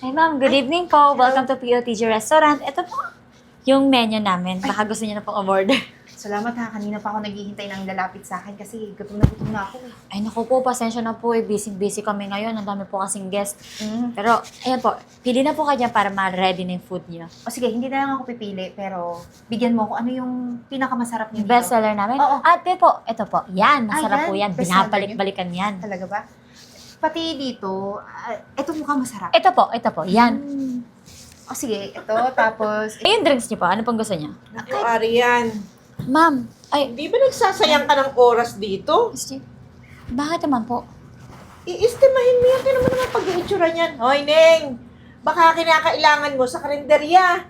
Hi ma'am, good evening po. Welcome to POTG Restaurant. Ito po yung menu namin. Baka gusto niyo na pong order. Salamat ha, kanina pa ako naghihintay ng lalapit sa akin kasi gutom na ako eh. Ay naku po, pasensya na po eh. Busy kami ngayon. Ang dami po kasing guest. Pero, ayan po. Pili na po kayo dyan para ma-ready na yung food niyo. O sige, hindi na lang ako pipili pero bigyan mo ako ano yung pinakamasarap niyo Yung best seller namin? Oo. Ate po, ito po. Yan, masarap yan. po yan. Best seller Binabalik-balikan yan. Talaga ba? Pati dito, ito mukhang masarap. Ito po. Yan. O sige, ito tapos... Eh, yung drinks niyo po, ano pong gusto niyo? Naku, Arian. Ma'am, ay, Hindi ba nagsasayang ka ng oras dito? bakit naman po? Iistimahin mo yan. Kaya naman pag-iitsura niyan. Hoy, Neng! Baka kinakailangan mo sa karinderya.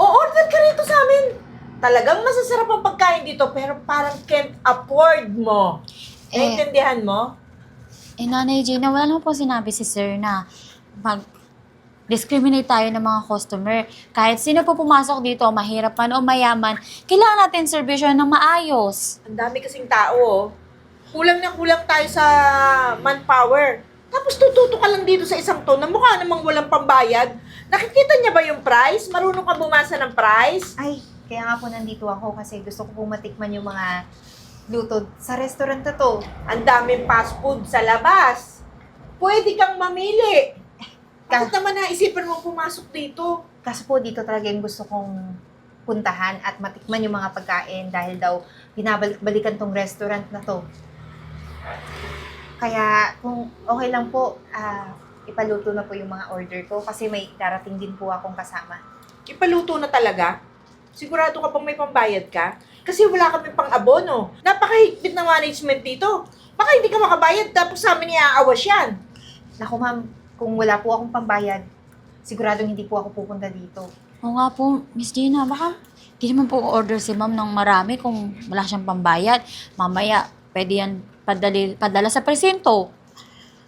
O-order ka rito sa amin. Talagang masasarap ang pagkain dito pero parang can't afford mo. Naintindihan mo? Nanay Gina, wala naman po sinabi si sir na mag-discriminate tayo ng mga customer. Kahit sino po pumasok dito, mahirap man o mayaman, kailangan natin servisyon ng maayos. Ang dami kasing tao, oh. Kulang na kulang tayo sa manpower. Tapos tututo ka lang dito sa isang to na mukha namang walang pambayad. Nakikita niya ba yung price? Marunong ka bumasa ng price? Ay, kaya nga po nandito ako kasi gusto ko pong matikman yung mga luto sa restaurant na to. Ang daming fast food sa labas. Pwede kang mamili. Bakit naman naisipan mo pumasok dito? Kaso po dito talaga yung gusto kong puntahan at matikman yung mga pagkain dahil daw binabalik-balikan tong restaurant na to. Kaya kung okay lang po, ipaluto na po yung mga order ko kasi may darating din po akong kasama. Ipaluto na talaga? Sigurado ka pang may pambayad ka? Kasi wala kami pang abono. Napakahigpit ng management dito. Baka hindi ka makabayad tapos sa amin iaawas yan. Naku ma'am, kung wala po akong pambayad, siguradong hindi po ako pupunta dito. Oo nga po, Miss Gina, baka di naman po order si ma'am ng marami kung wala siyang pambayad. Mamaya, pwede yan padala sa presinto.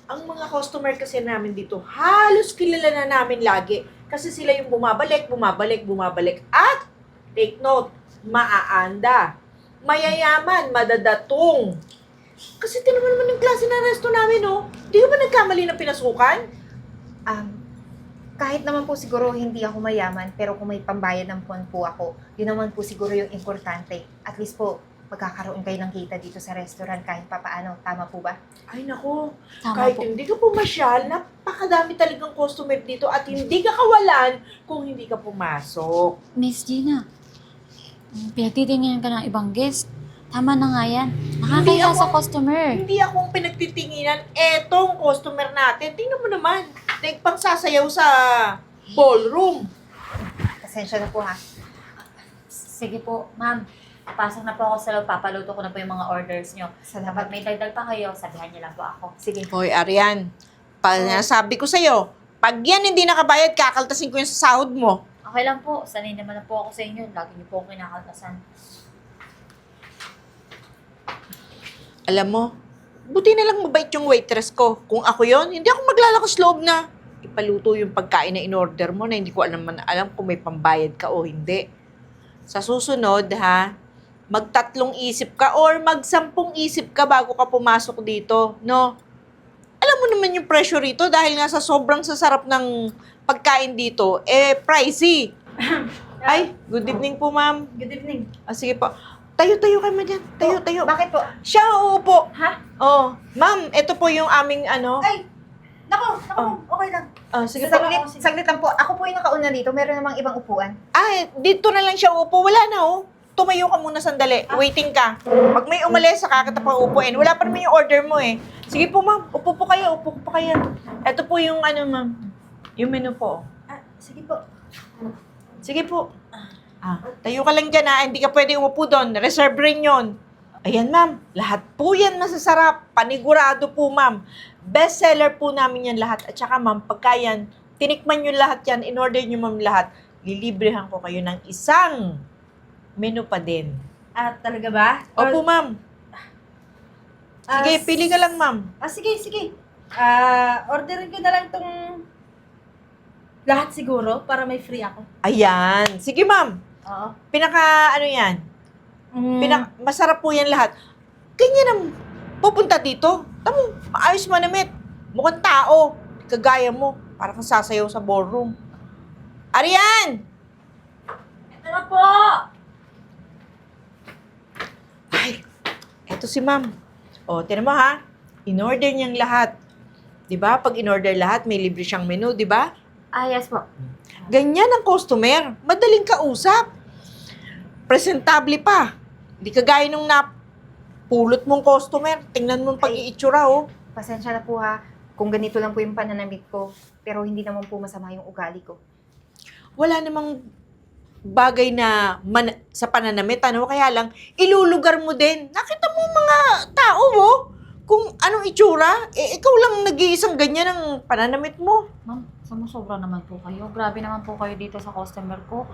Ang mga customer kasi namin dito, halos kilala na namin lagi. Kasi sila yung bumabalik. At, take note, maaanda. Mayayaman, madadatong. Kasi tinan mo naman yung klase ng resto namin, oh. Di ka ba nagkamali ng pinasukan? Kahit naman po siguro hindi ako mayaman, pero kung may pambayad ng puwan po ako, yun naman po siguro yung importante. At least po, magkakaroon kayo ng kita dito sa restaurant kahit papaano. Tama po ba? Ay, nako. Tama Kahit po. hindi ka pumasyal, napakadami talagang customer dito at hindi ka kawalan kung hindi ka pumasok. Miss Gina, pinagtitingin ka ng ibang guest. Tama na nga yan. Hindi Nakakaya ako- sa customer. Hindi akong pinagtitinginan. Etong customer natin. Tingnan mo naman. Nagpangsasayaw sa ballroom. Pasensya na po ha. Sige po, ma'am. Pasok na po ako sa loob. Papaluto ko na po yung mga orders nyo. Salamat. Kapag may dagdag pa kayo, sabihan niyo lang po ako. Sige. Hoy, Arian. Sabi ko sa'yo, pag yan hindi nakabayad, kakaltasin ko yung sa sahod mo. Okay lang po. Sanay naman na po ako sa inyo. Lagi niyo po ako kinakaltasan. Alam mo, buti na lang mabait yung waitress ko. Kung ako yon, hindi ako maglalakas loob na ipaluto yung pagkain na in-order mo na hindi ko alam kung may pambayad ka o hindi. Sa susunod, ha, magtatlong isip ka or magsampung isip ka bago ka pumasok dito, no? Alam mo naman yung presyo rito dahil nga sa sobrang sasarap ng pagkain dito, pricey. Ay, good evening po, ma'am. Good evening. Sige po. Tayo kayo dyan. Tayo. Bakit po? Siya, uupo. Ha? Oh, ma'am, ito po yung aming Ay! Naku, okay lang. sige po. Saglit lang po. Ako po yung nakauna dito. Meron namang ibang upuan. Dito na lang siya uupo. Wala na, oh. Tumayo ka muna sandali. Waiting ka. Pag may umalis, saka kita pa uupuin. Wala pa naman yung order mo, eh. Sige po, ma'am. Upo po kayo. Ito po yung ma'am. Yung menu po. Sige po. Sige po. Tayo ka lang dyan, ha. Hindi ka pwede umupo doon. Reserve rin yun. Ayan, ma'am. Lahat po yan masasarap. Panigurado po, ma'am. Best seller po namin yan lahat. At saka, ma'am, pagka yan, tinikman nyo lahat yan, in-order nyo, ma'am, lahat, lilibrehan ko kayo ng isang menu pa din. Talaga ba? Opo, ma'am. Sige, pili ka lang, ma'am. Sige. Orderin ko na lang tong lahat siguro para may free ako. Ayan. Sige, ma'am. Oo. Yan. Masarap po yan lahat. Ganyan ang pupunta dito. Tamo, maayos manamit. Mukhang tao. Kagaya mo. Para kang sasayaw sa ballroom. Arian! Ito na po! Ay, eto si ma'am. O, tinan mo ha. In-order niyang lahat. Di ba? Pag in-order lahat, may libre siyang menu, di ba? Ah, yes po. Ganyan ang customer. Madaling kausap. Presentable pa. Hindi kagaya nung napulot mong customer. Tingnan mo ang pag-iitsura, oh. Pasensya na po ha, kung ganito lang po yung pananamit ko. Pero hindi naman po masama yung ugali ko. Wala namang bagay na sa pananamit, ano? Kaya lang, ilulugar mo din. Nakita mo mga tao, oh. Kung anong itsura, ikaw lang nag-iisang ganyan ang pananamit mo. Ma'am, sumusobra naman po kayo. Grabe naman po kayo dito sa customer ko.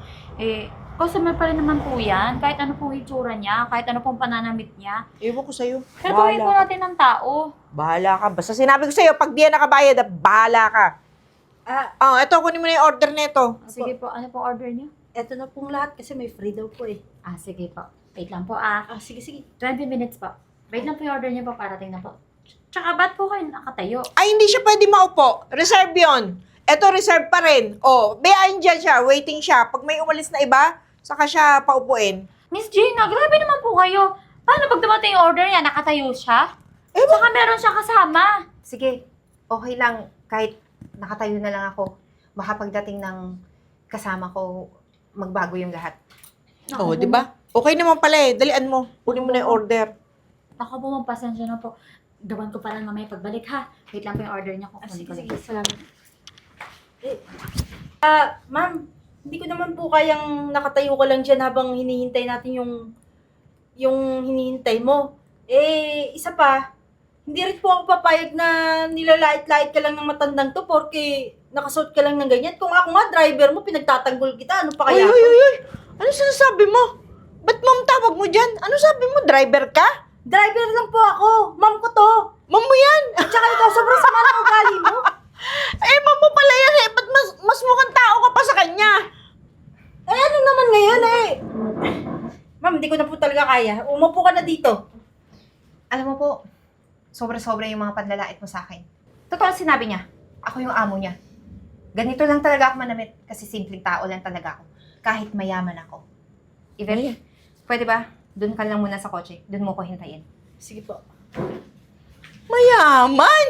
Customer pa rin naman po yan. Kahit ano pong itsura niya, kahit ano pong pananamit niya. Ewan ko sa'yo. Pero gawin po natin ng tao. Bahala ka. Basta sinabi ko sa'yo, pag di yan nakabayad, bahala ka. Eto, kunin mo na yung order nito. Sige po, ano po order niyo? Eto na pong lahat kasi may free daw po eh. Ah, sige po. Wait lang po Sige, sige. 20 minutes po. Wait lang po yung order niyo po, parating na po. Tsaka ba't po kayo nakatayo? Ay, hindi siya pwede maupo. Reserve yon. Eto, reserve pa rin. O, bayain dyan siya, waiting siya. Pag may umalis na iba, saka siya paupuin. Miss Gina, grabe naman po kayo. Paano pag dumating yung order niya, nakatayo siya? Eh, Saka meron siya kasama. Sige, okay lang. Kahit nakatayo na lang ako. Baka pagdating ng kasama ko, magbago yung lahat. Oo, di ba? Okay naman pala eh. Dalian mo. Kunin mo na yung order. Ako po, magpasensya na po. Gawan ko pa lang mamaya pagbalik ha. Wait lang po yung order niya. Kukunin ko lang. Salamat. Ma'am, hindi ko naman po kayang nakatayo ka lang dyan habang hinihintay natin yung hinihintay mo. Isa pa, hindi rin po ako papayag na nilalait-lait ka lang ng matandang to porque nakasuot ka lang ng ganyan. Kung ako nga, driver mo, pinagtatanggol kita. Ano pa Uy, kaya? uy, uy, uy. Ano sinasabi mo? Ba't ma'am tawag mo dyan? Ano sabi mo? Driver ka? Driver lang po ako. Ma'am ko to. Ma'am mo yan? At saka ikaw, sobrang sama ng ugali mo. Ma'am mo pala yan eh. Ba't mas mukhang tao ka pa sa kanya? Ano naman ngayon Ma'am, hindi ko na po talaga kaya. Umupo ka na dito. Alam mo po, sobra-sobra yung mga panlalait mo sa akin. Totoo ang sinabi niya. Ako yung amo niya. Ganito lang talaga ako manamit kasi simpleng tao lang talaga ako. Kahit mayaman ako. Even, pwede ba? Doon ka lang muna sa kotse. Doon mo ko hintayin. Sige po. Mayaman!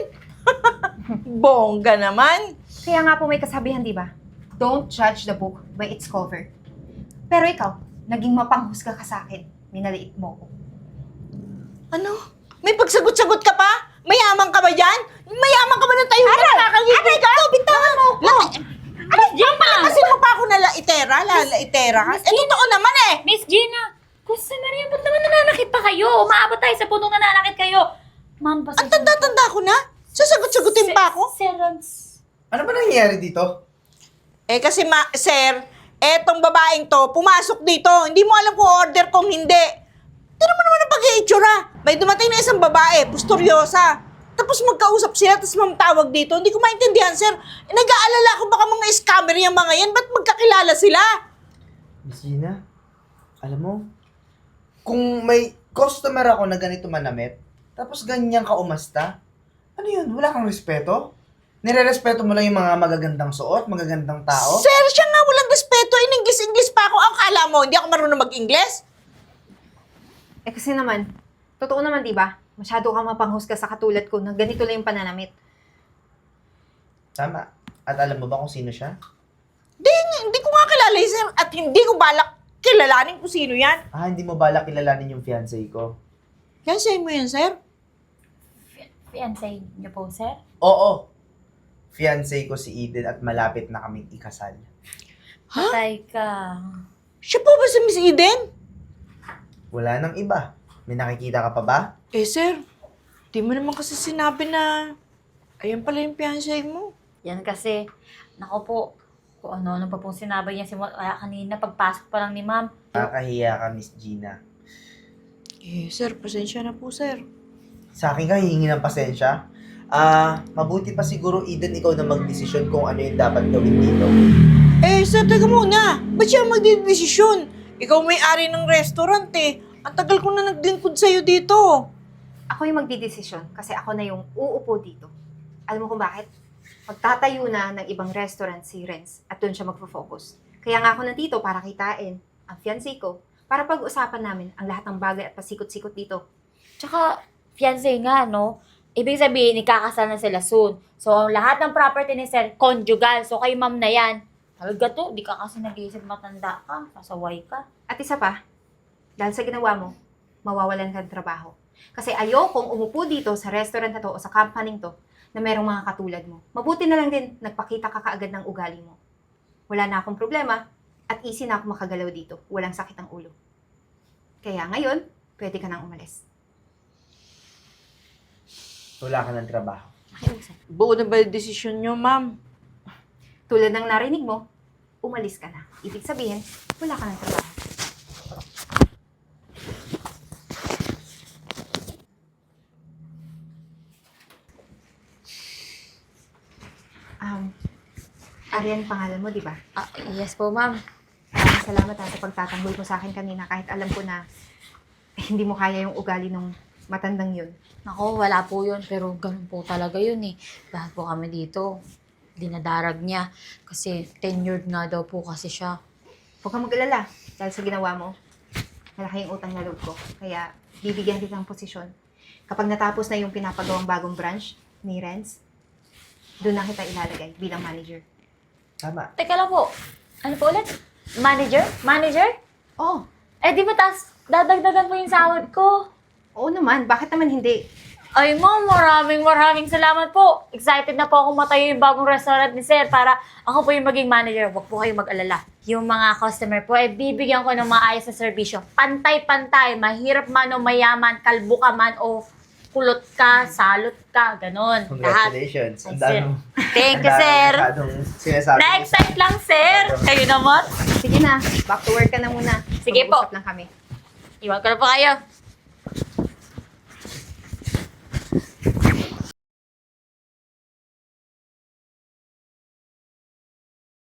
Bongga naman. Kaya nga po may kasabihan, di ba? Don't judge the book by its cover. Pero ikaw, naging mapanghusga ka sa akin. Minaliit mo ko. Ano? May pagsagot-sagot ka pa? Mayaman ka ba dyan? Mayaman ka ba ng tayo? Aray ka! Bitawan mo ko! Aray, kasi mo pa ako na laitera ka? Totoo naman eh! Miss Gina, customer yan, ba't naman nananakit pa kayo? Umaabot tayo sa punong nananakit kayo. Ma'am, Ang pasensya. tanda-tanda ko na. Sasagot-sagutin pa ako. Sir Rans. Ano ba nangyayari dito? Kasi sir, etong babaeng to, pumasok dito. Hindi mo alam kung order kung hindi. Tira mo naman ang pag-iitsura. May dumating na isang babae, pusturyosa. Tapos magkausap sila, tapos mamtawag dito. Hindi ko maintindihan, sir. Nag-aalala ko baka mga scammer yung mga yan. Ba't magkakilala sila? Miss Gina, alam mo, kung may customer ako na ganito manamit, tapos ganyan ka umasta, ano yun? Wala kang respeto? Nire-respeto mo lang yung mga magagandang suot, magagandang tao? Sir, siya nga walang respeto. In-English pa ako. Ang kala mo, hindi ako marunong mag-Ingles? Kasi naman, totoo naman, di ba? Masyado kang mapanghusga sa katulad ko na ganito lang yung pananamit. Tama. At alam mo ba kung sino siya? Hindi ko nga kilala yun, sir. At hindi ko balak kilalanin kung sino yan. Hindi mo balak kilalanin yung fiancé ko? Yan, say mo yan, sir. Fiancé niyo po, sir? Oo. Fiancé ko si Eden at malapit na kaming ikasal. Patay ka. Siya po ba si Miss Eden? Wala nang iba. May nakikita ka pa ba? Sir, di mo naman kasi sinabi na ayan pala yung fiancé mo. Yan kasi, nako po, kung ano-ano pa pong sinabi niya kanina, pagpasok pa lang ni ma'am. Nakakahiya ka, Miss Gina. Sir, pasensya na po, sir. Sa akin ka hihingi ng pasensya. Mabuti pa siguro, Eden, ikaw na magdesisyon kung ano yung dapat gawin dito. Sir, teka muna. Ba't siya magdidesisyon? Ikaw may-ari ng restaurant eh. Ang tagal ko na naglingkod sa'yo dito. Ako yung magdidesisyon kasi ako na yung uupo dito. Alam mo kung bakit? Magtatayo na ng ibang restaurant si Renz at doon siya magfo-focus. Kaya nga ako nandito para kitain ang fiancé ko para pag-usapan namin ang lahat ng bagay at pasikot-sikot dito. Tsaka, fiancé nga, no? Ibig sabihin, ikakasal na sila soon. So, ang lahat ng property ni Sir, conjugal. So, kay ma'am na yan. Talaga to, di ka kasi nag-iisip matanda ka. Pasaway ka. At isa pa, dahil sa ginawa mo, mawawalan ka ng trabaho. Kasi ayokong umupo dito sa restaurant na to o sa company to na merong mga katulad mo. Mabuti na lang din, nagpakita ka kaagad ng ugali mo. Wala na akong problema at easy na ako makagalaw dito. Walang sakit ang ulo. Kaya ngayon, pwede ka nang umalis. Wala ka ng trabaho. Nakiusap. Buo na ba yung desisyon nyo, ma'am? Tulad ng narinig mo, umalis ka na. Ibig sabihin, wala ka ng trabaho. Arian pangalan mo, di ba? Ah, yes po, ma'am. Maraming salamat sa pagtatanggol mo sa akin kanina kahit alam ko na hindi mo kaya yung ugali ng matandang yun. Nako, wala po yun. Pero ganun po talaga yun eh. Lahat po kami dito, dinadarag niya. Kasi tenured nga daw po kasi siya. Huwag kang mag-alala dahil sa ginawa mo. Malaki yung utang na loob ko. Kaya bibigyan kita ng posisyon. Kapag natapos na yung pinapagawang bagong branch ni Renz, doon na kita ilalagay bilang manager. Tama. Teka lang po. Ano po ulit? Manager? Manager? Oh, Eh di ba tas dadagdagan po yung sahod ko? oo naman. Bakit naman hindi? Ay ma'am, maraming salamat po. Excited na po ako matayo yung bagong restaurant ni Sir para ako po yung maging manager. Huwag po kayong mag-alala. Yung mga customer po, bibigyan ko ng maayos na serbisyo. Pantay-pantay, mahirap man o mayaman, kalbo ka man o kulot ka, salot ka, ganon. Lahat. Congratulations. Ay, Ang dami. Thank you, Sir. Sinasabi. Next time lang, Sir. Kayo naman. Sige na, back to work ka na muna. Sige po. Mag-uusap lang kami. Iwan ko na po kayo.